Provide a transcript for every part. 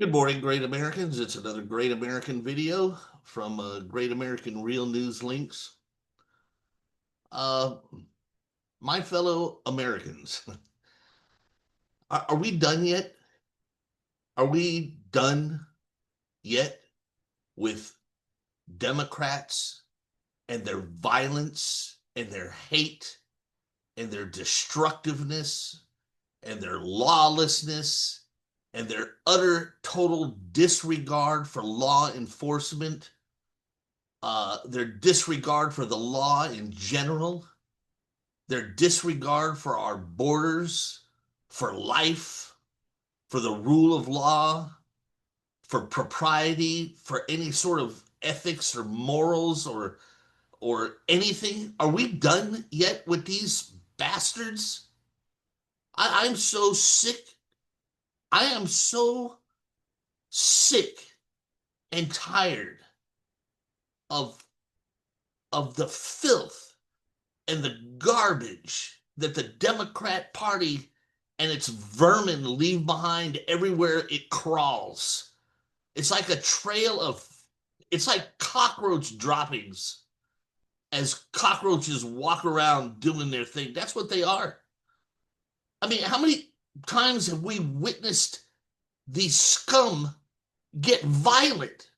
Good morning, great Americans. It's another Great American video from Great American Real News Links. Uh, my fellow Americans, are we done yet? Are we done yet with Democrats and their violence and their hate and their destructiveness and their lawlessness and their utter total disregard for law enforcement, their disregard for the law in general, their disregard for our borders, for life, for the rule of law, for propriety, for any sort of ethics or morals or anything? Are we done yet with these bastards? I'm so sick. I am so sick and tired of the filth and the garbage that the Democrat Party and its vermin leave behind everywhere it crawls. It's like a trail of, it's like cockroach droppings as cockroaches walk around doing their thing. That's what they are. I mean, how many times have we witnessed these scum get violent?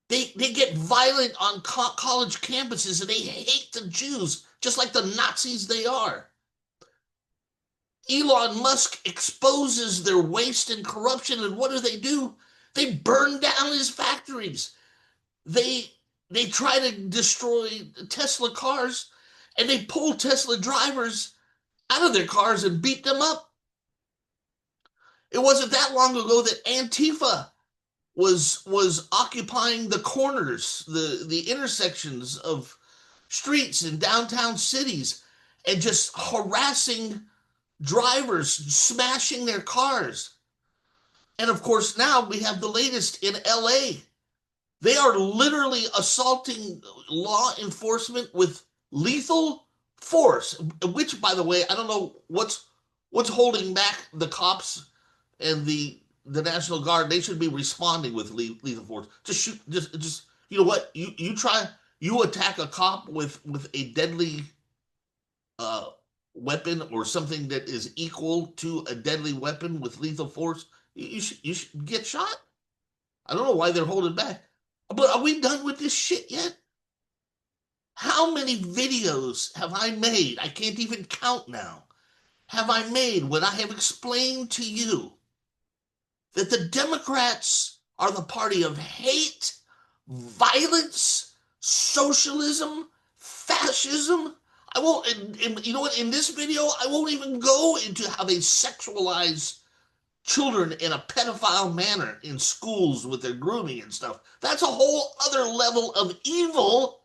They get violent on college campuses and they hate the Jews just like the Nazis they are. Elon Musk exposes their waste and corruption, and what do? They burn down his factories. They they try to destroy Tesla cars, and they pull Tesla drivers out of their cars and beat them up. It wasn't that long ago that Antifa was occupying the corners, the intersections of streets in downtown cities and just harassing drivers, smashing their cars. And of course, now we have the latest in LA. They are literally assaulting law enforcement with lethal force, which, by the way, I don't know what's holding back the cops and the National Guard. They should be responding with lethal force. Just shoot, just you know what? You attack a cop with a deadly uh, weapon or something that is equal to a deadly weapon with lethal force. You should get shot. I don't know why they're holding back. But are we done with this shit yet? How many videos have I made? I can't even count now. Have I made when I have explained to you that the Democrats are the party of hate, violence, socialism, fascism? I won't, you know what, in this video, I won't even go into how they sexualize children in a pedophile manner in schools with their grooming and stuff. That's a whole other level of evil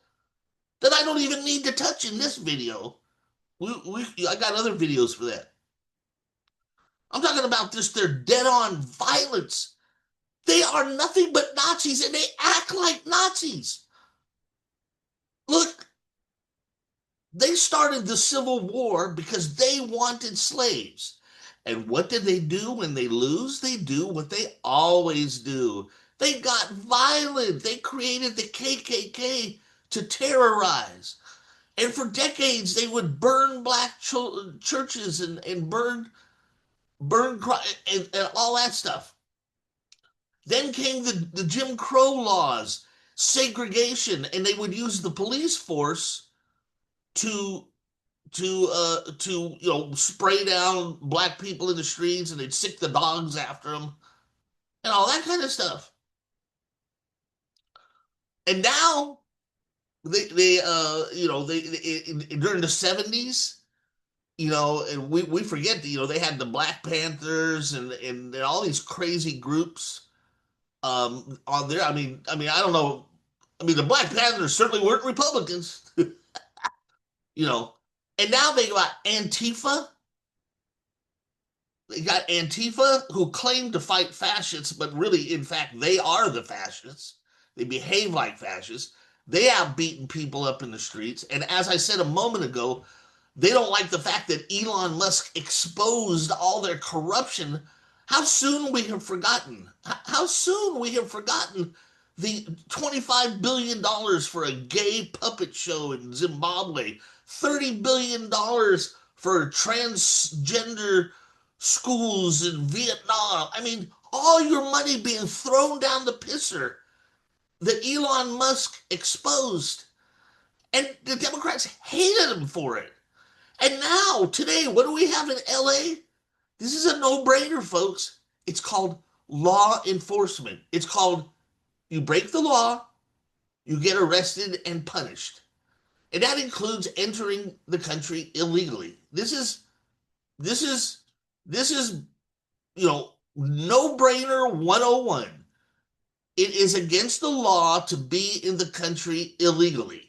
that I don't even need to touch in this video. I got other videos for that. I'm talking about just their dead-on violence. They are nothing but Nazis, and they act like Nazis. Look, they started the Civil War because they wanted slaves. And what did they do when they lose? They do what they always do. They got violent. They created the KKK to terrorize. And for decades, they would burn black churches and burn and all that stuff. Then came the Jim Crow laws, segregation, and they would use the police force to spray down black people in the streets, and they'd sick the dogs after them and all that kind of stuff. And now during the 70s, and we forget that, they had the Black Panthers and all these crazy groups on there. I don't know. I mean, the Black Panthers certainly weren't Republicans, you know. And now they got Antifa. They got Antifa who claim to fight fascists, but really, in fact, they are the fascists. They behave like fascists. They have beaten people up in the streets. And as I said a moment ago, they don't like the fact that Elon Musk exposed all their corruption How soon we have forgotten. How soon we have forgotten the $25 billion for a gay puppet show in Zimbabwe, $30 billion for transgender schools in Vietnam. I mean, all your money being thrown down the pisser that Elon Musk exposed. And the Democrats hated him for it. And now, today, what do we have in LA? This is a no-brainer, folks. It's called law enforcement. It's called you break the law, you get arrested and punished. And that includes entering the country illegally. This is no-brainer 101. It is against the law to be in the country illegally.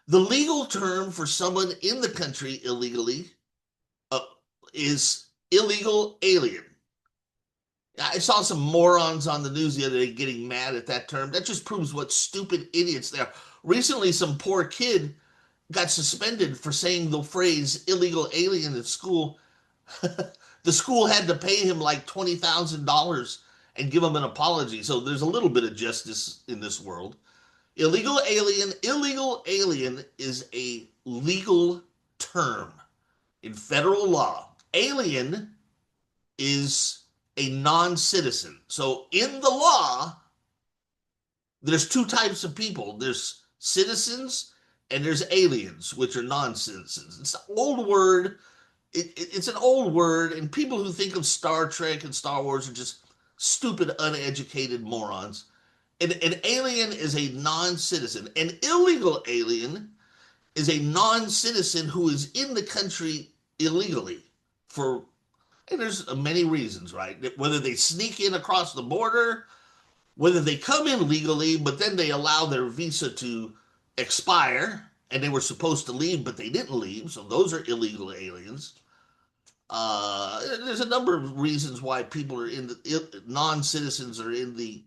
The legal term for someone in the country illegally is illegal alien. I saw some morons on the news the other day getting mad at that term. That just proves what stupid idiots they are. Recently, some poor kid got suspended for saying the phrase illegal alien at school. The school had to pay him like $20,000 and give him an apology. So there's a little bit of justice in this world. Illegal alien is a legal term in federal law. Alien is a non-citizen. So in the law, there's two types of people. There's citizens and there's aliens, which are non-citizens. It's an old word. It's an old word, and people who think of Star Trek and Star Wars are just stupid, uneducated morons. An alien is a non-citizen. An illegal alien is a non-citizen who is in the country illegally and there's many reasons, right? Whether they sneak in across the border, whether they come in legally, but then they allow their visa to expire and they were supposed to leave, but they didn't leave. So those are illegal aliens. There's a number of reasons why people are non-citizens are in the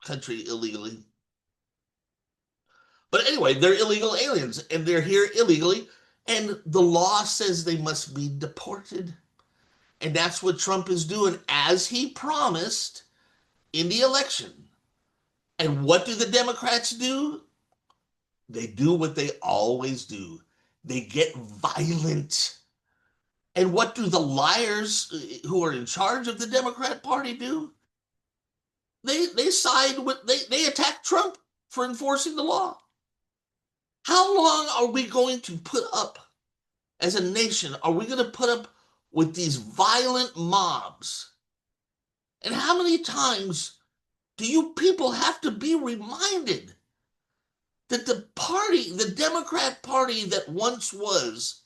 country illegally. But anyway, they're illegal aliens and they're here illegally. And the law says they must be deported. And that's what Trump is doing, as he promised in the election. And what do the Democrats do? They do what they always do. They get violent. And what do the liars who are in charge of the Democrat Party do? They side with, they attack Trump for enforcing the law. How long are we going to put up, as a nation, are we going to put up with these violent mobs? And how many times do you people have to be reminded that the Democrat Party that once was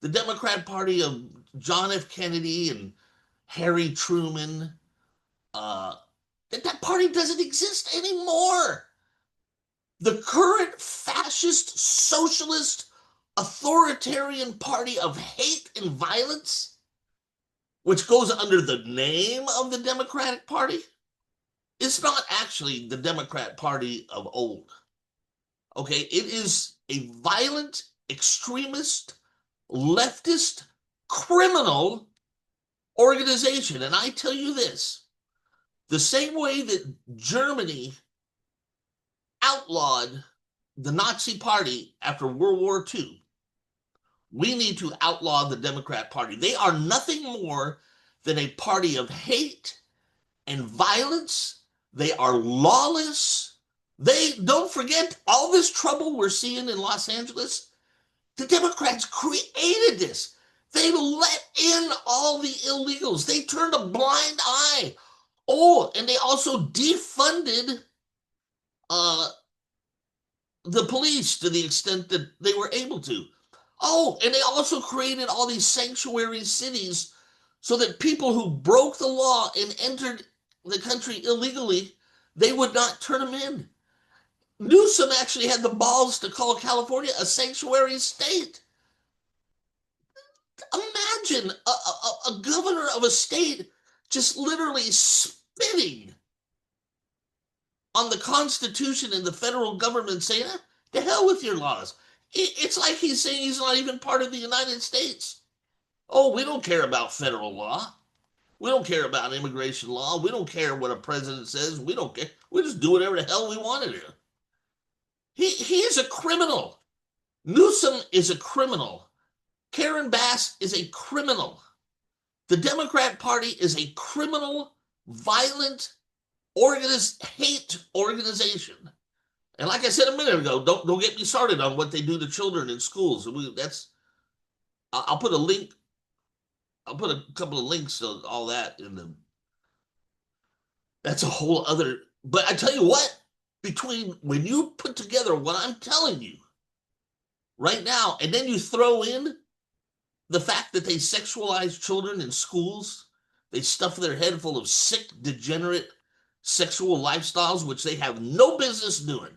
the Democrat Party of John F. Kennedy and Harry Truman, that party doesn't exist anymore? The current fascist, socialist, authoritarian party of hate and violence, which goes under the name of the Democratic Party, is not actually the Democrat Party of old. Okay, it is a violent, extremist, leftist, criminal organization. And I tell you this, the same way that Germany outlawed the Nazi Party after World War II, we need to outlaw the Democrat Party. They are nothing more than a party of hate and violence. They are lawless. Don't forget all this trouble we're seeing in Los Angeles. The Democrats created this. They let in all the illegals. They turned a blind eye. Oh, and they also defunded the police to the extent that they were able to. Oh, and they also created all these sanctuary cities so that people who broke the law and entered the country illegally, they would not turn them in. Newsom actually had the balls to call California a sanctuary state. Imagine a governor of a state just literally spitting on the Constitution and the federal government, saying, to hell with your laws. It's like he's saying he's not even part of the United States. Oh, we don't care about federal law. We don't care about immigration law. We don't care what a president says. We don't care. We just do whatever the hell we want to do. He is a criminal. Newsom is a criminal. Karen Bass is a criminal. The Democrat Party is a criminal, violent, hate organization. And like I said a minute ago, don't get me started on what they do to children in schools. I'll put a link. I'll put a couple of links to all that in the. That's a whole other. But I tell you what, between when you put together what I'm telling you right now, and then you throw in the fact that they sexualize children in schools, they stuff their head full of sick, degenerate sexual lifestyles, which they have no business doing.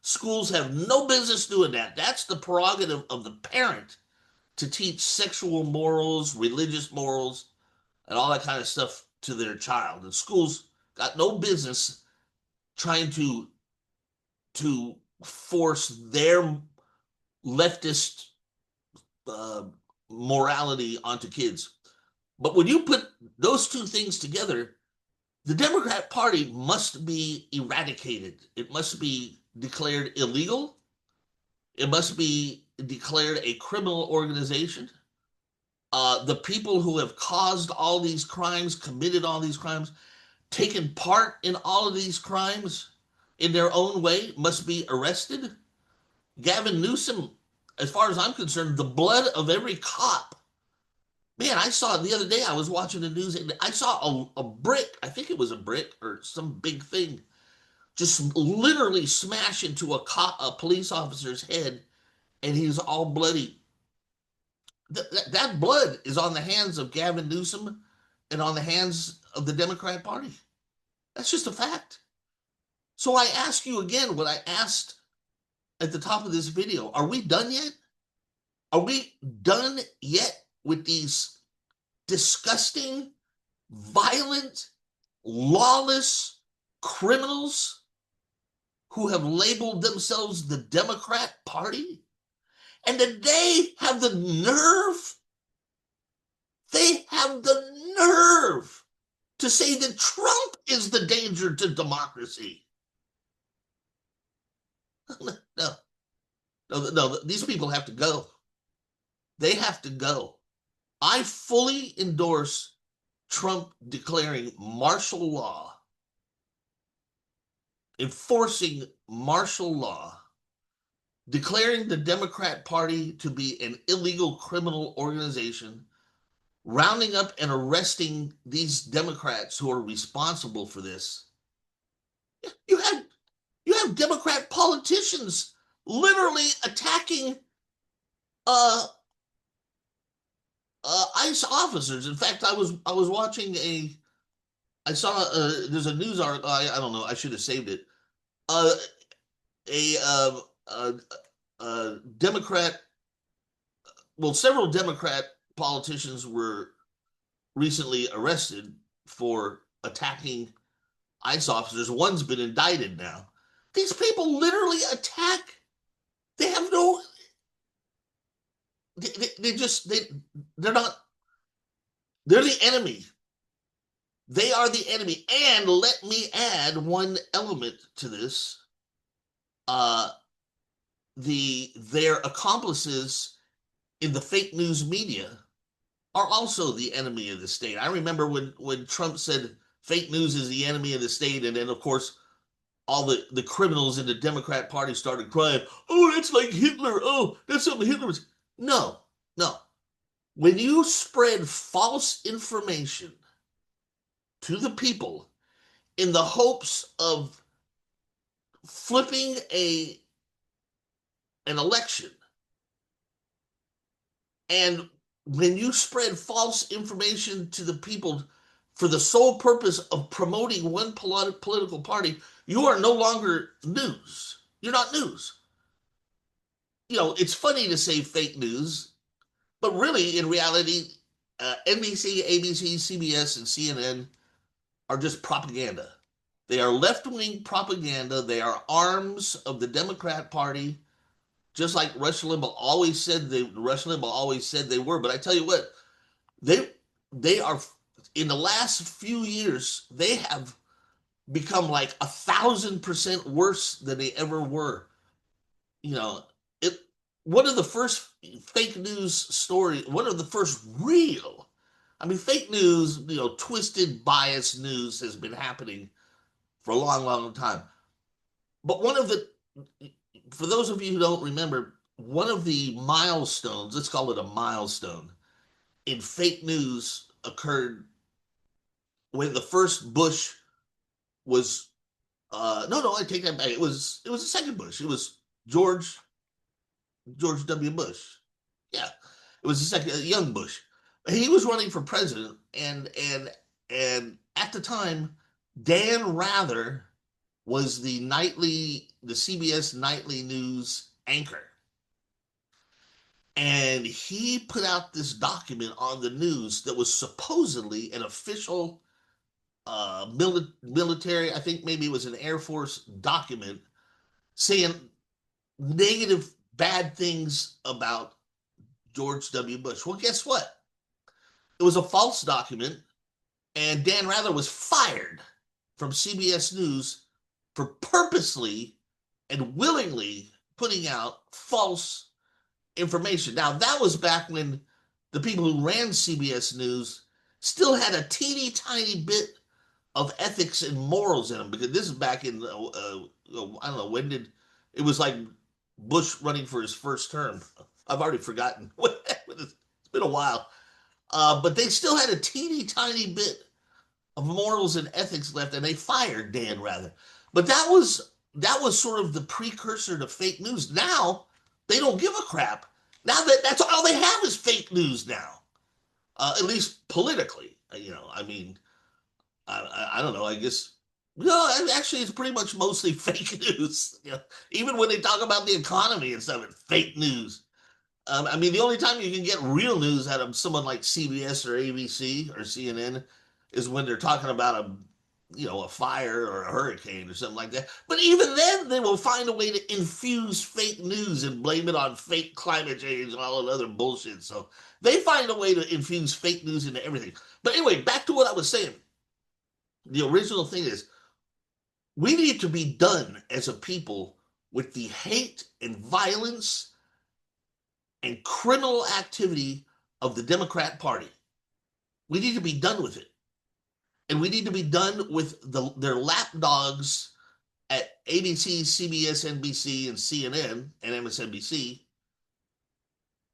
Schools have no business doing that. That's the prerogative of the parent to teach sexual morals, religious morals, and all that kind of stuff to their child. And schools got no business trying to force their leftist morality onto kids. But when you put those two things together, the Democrat Party must be eradicated. It must be declared illegal. It must be declared a criminal organization. The people who have caused all these crimes, committed all these crimes, taken part in all of these crimes in their own way, must be arrested. Gavin Newsom, as far as I'm concerned, the blood of every cop. Man, I saw the other day, I was watching the news, and I saw a brick, I think it was a brick or some big thing, just literally smash into a police officer's head, and he's all bloody. That blood is on the hands of Gavin Newsom and on the hands of the Democrat Party. That's just a fact. So I ask you again what I asked at the top of this video. Are we done yet? Are we done yet with these disgusting, violent, lawless criminals who have labeled themselves the Democrat Party? And that they have the nerve to say that Trump is the danger to democracy. No, these people have to go. They have to go. I fully endorse Trump declaring martial law, enforcing martial law, declaring the Democrat Party to be an illegal criminal organization, rounding up and arresting these Democrats who are responsible for this. You have Democrat politicians literally attacking ICE officers. In fact, I was watching I saw there's a news article. I don't know. I should have saved it. A Democrat, well, several Democrat politicians were recently arrested for attacking ICE officers. One's been indicted now. These people literally attack. They have no. They're not. They're the enemy. They are the enemy. And let me add one element to this. Their accomplices in the fake news media are also the enemy of the state. I remember when Trump said fake news is the enemy of the state, and then of course all the criminals in the Democrat Party started crying, "Oh, that's like Hitler. Oh, that's something Hitler was." No. When you spread false information to the people in the hopes of flipping an election, and when you spread false information to the people for the sole purpose of promoting one political party, you are no longer news. You're not news. It's funny to say fake news, but really, in reality, NBC, ABC, CBS, and CNN are just propaganda. They are left-wing propaganda. They are arms of the Democrat Party, just like Rush Limbaugh always said they were. But I tell you what, They they are in the last few years they have become like 1,000% worse than they ever were. You know, it one of the first fake news story, one of the first real, I mean, fake news, twisted, biased news has been happening for a long, long time. But for those of you who don't remember, one of the milestones, let's call it a milestone, in fake news occurred when the first Bush was, no, I take that back. It was the second Bush. It was George W. Bush. Yeah, it was the second young Bush. He was running for president, and at the time, Dan Rather was the CBS nightly news anchor, and he put out this document on the news that was supposedly an official military. I think maybe it was an Air Force document saying negative, bad things about George W. Bush. Well, guess what? It was a false document, and Dan Rather was fired from CBS News for purposely and willingly putting out false information. Now, that was back when the people who ran CBS News still had a teeny tiny bit of ethics and morals in them, because this is back in, I don't know, when did it was like Bush running for his first term. I've already forgotten. It's been a while. But they still had a teeny tiny bit of morals and ethics left, and they fired Dan Rather. But that was sort of the precursor to fake news. Now they don't give a crap. Now that's all they have is fake news now, at least politically. I mean, I don't know. I guess no. Actually, it's pretty much mostly fake news. Even when they talk about the economy and stuff, it's fake news. I mean, the only time you can get real news out of someone like CBS or ABC or CNN is when they're talking about a fire or a hurricane or something like that. But even then, they will find a way to infuse fake news and blame it on fake climate change and all that other bullshit. So they find a way to infuse fake news into everything. But anyway, back to what I was saying. The original thing is we need to be done as a people with the hate and violence and criminal activity of the Democrat Party. We need to be done with it. And we need to be done with their lapdogs at ABC, CBS, NBC, and CNN, and MSNBC,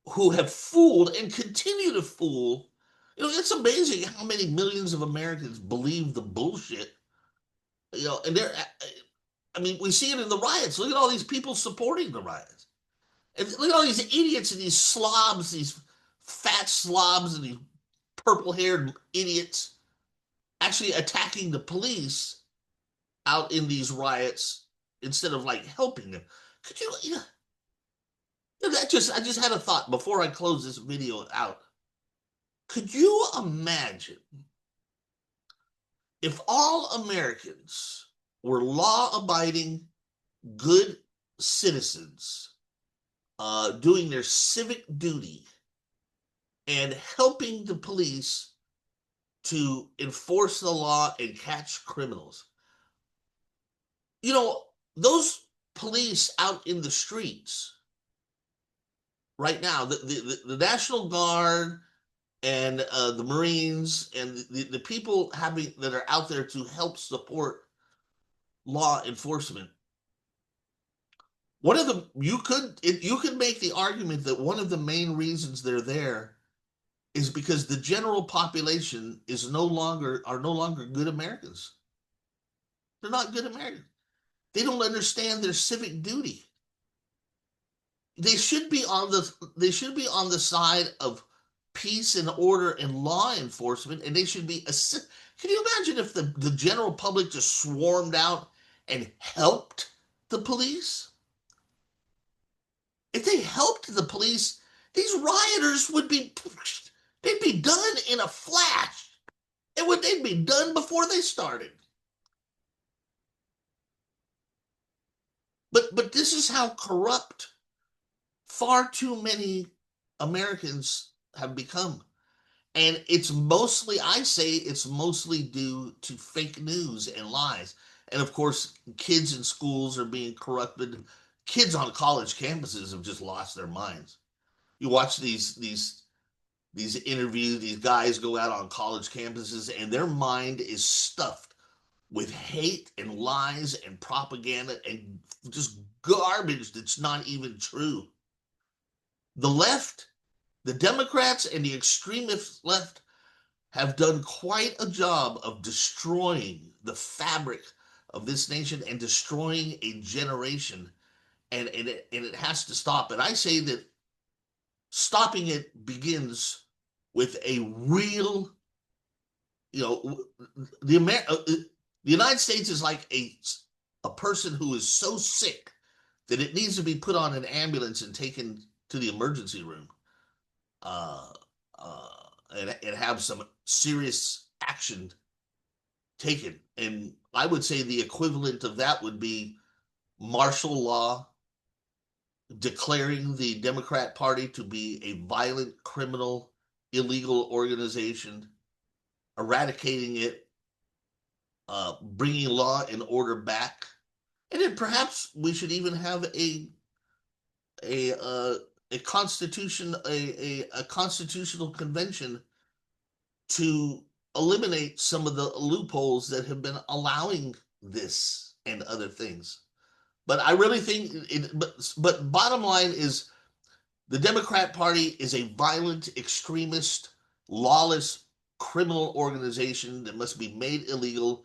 who have fooled and continue to fool. It's amazing how many millions of Americans believe the bullshit. And I mean, we see it in the riots. Look at all these people supporting the riots. And look at all these idiots and these slobs, these fat slobs and these purple haired idiots actually attacking the police out in these riots instead of like helping them. Could I just had a thought before I close this video out. Could you imagine if all Americans were law abiding, good citizens, doing their civic duty and helping the police to enforce the law and catch criminals? Those police out in the streets right now, the National Guard and the Marines and the people that are out there to help support law enforcement. You could make the argument that one of the main reasons they're there is because the general population are no longer good Americans. They're not good Americans. They don't understand their civic duty. They should be on the side of peace and order and law enforcement, and they should be. Can you imagine if the general public just swarmed out and helped the police? If they helped the police, these rioters they'd be done in a flash. They'd be done before they started. But this is how corrupt far too many Americans have become. And it's mostly, I say, it's mostly due to fake news and lies. And of course, kids in schools are being corrupted. Kids on college campuses have just lost their minds. You watch these interviews, these guys go out on college campuses, and their mind is stuffed with hate and lies and propaganda and just garbage that's not even true. The left, the Democrats, and the extremist left have done quite a job of destroying the fabric of this nation and destroying a generation. And it has to stop. And I say that stopping it begins with a real, you know, the United States is like a person who is so sick that it needs to be put on an ambulance and taken to the emergency room, uh, uh, and have some serious action taken. And I would say the equivalent of that would be martial law, declaring the Democrat Party to be a violent, criminal, illegal organization, eradicating it, bringing law and order back, and then perhaps we should even have a uh, a constitution, a constitutional convention to eliminate some of the loopholes that have been allowing this and other things. But I really think but bottom line is the Democrat Party is a violent, extremist, lawless, criminal organization that must be made illegal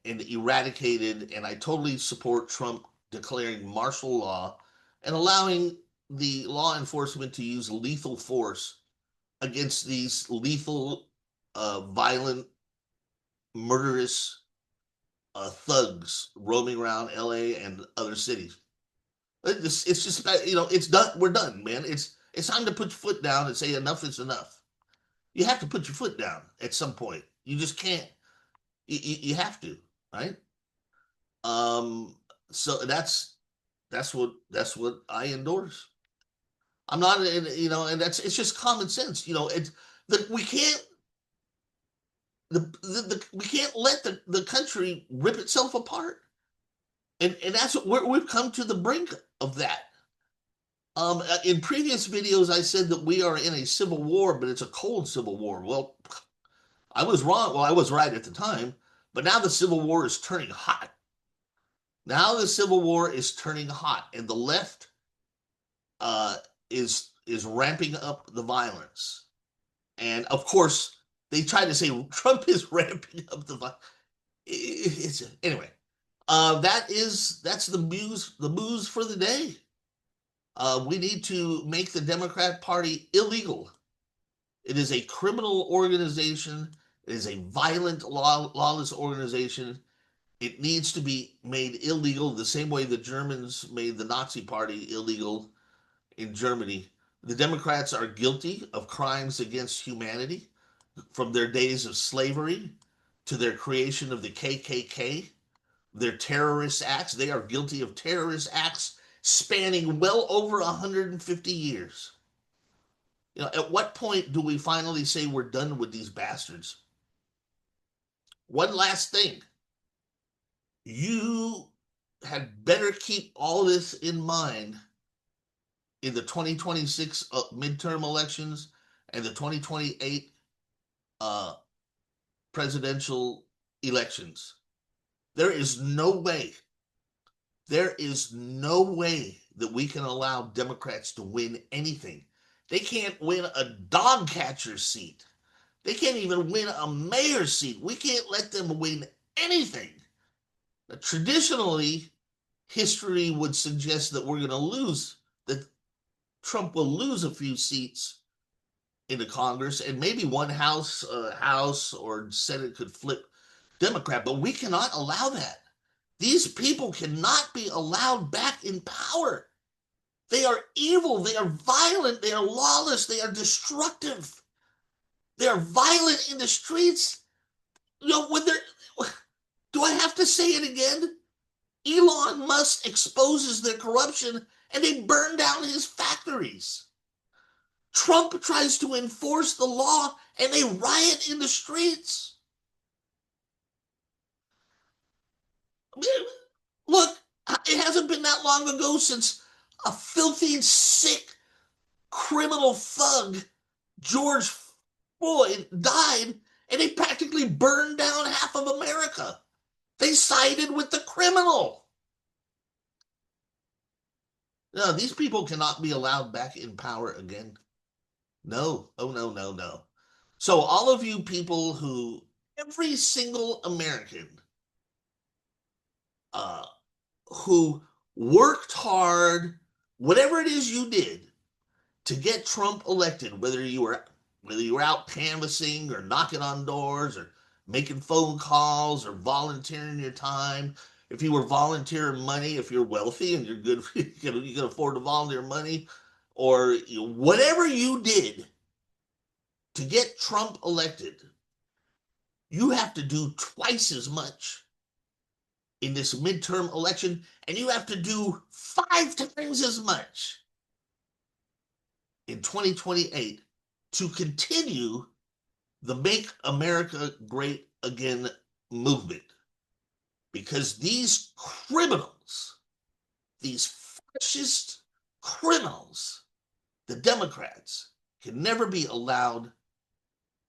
and eradicated. And I totally support Trump declaring martial law and allowing the law enforcement to use lethal force against these lethal, violent, murderous thugs roaming around LA and other cities. It's just it's done. We're done, man. It's time to put your foot down and say enough is enough. You have to put your foot down at some point. You just can't. You have to, right? Um. So that's what I endorse. I'm not, and it's just common sense. It's that we can't let the country rip itself apart, and that's what we've come to the brink of that. In previous videos, I said that we are in a civil war, but it's a cold civil war. Well, I was wrong. Well, I was right at the time, but now the civil war is turning hot. Now the civil war is turning hot, and the left uh, is ramping up the violence. And of course, they try to say Trump is ramping up the violence. Anyway. That's the booze for the day. We need to make the Democrat Party illegal. It is a criminal organization. It is a violent, lawless organization. It needs to be made illegal the same way the Germans made the Nazi Party illegal in Germany. The Democrats are guilty of crimes against humanity from their days of slavery to their creation of the KKK. Their terrorist acts, they are guilty of terrorist acts spanning well over 150 years. At what point do we finally say we're done with these bastards? One last thing. You had better keep all this in mind in the 2026 midterm elections and the 2028 presidential elections. There is no way that we can allow Democrats to win anything. They can't win a dog catcher seat. They can't even win a mayor's seat. We can't let them win anything. Now, traditionally, history would suggest that we're going to lose, that Trump will lose a few seats in the Congress, and maybe one House or Senate could flip Democrat, but we cannot allow that. These people cannot be allowed back in power. They are evil. They are violent. They are lawless. They are destructive. They are violent in the streets. When they're, do I have to say it again? Elon Musk exposes their corruption and they burn down his factories. Trump tries to enforce the law and they riot in the streets. Look, it hasn't been that long ago since a filthy, sick, criminal thug, George Floyd, died, and they practically burned down half of America. They sided with the criminal. No, these people cannot be allowed back in power again. No. Oh, no, no, no. So, all of you people every single American uh, who worked hard, whatever it is you did to get Trump elected, whether you were out canvassing or knocking on doors or making phone calls or volunteering your time, if you were volunteering money, if you're wealthy and you're good, you can afford to volunteer money, or whatever you did to get Trump elected, you have to do twice as much in this midterm election, and you have to do 5 times as much in 2028 to continue the Make America Great Again movement. Because these criminals, these fascist criminals, the Democrats, can never be allowed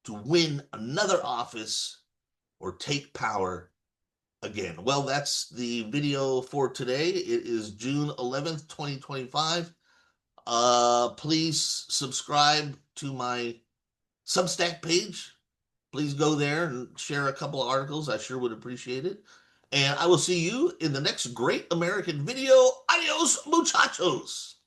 to win another office or take power again. Well, that's the video for today. It is June 11th, 2025. Please subscribe to my Substack page. Please go there and share a couple of articles. I sure would appreciate it. And I will see you in the next great American video. Adios, muchachos.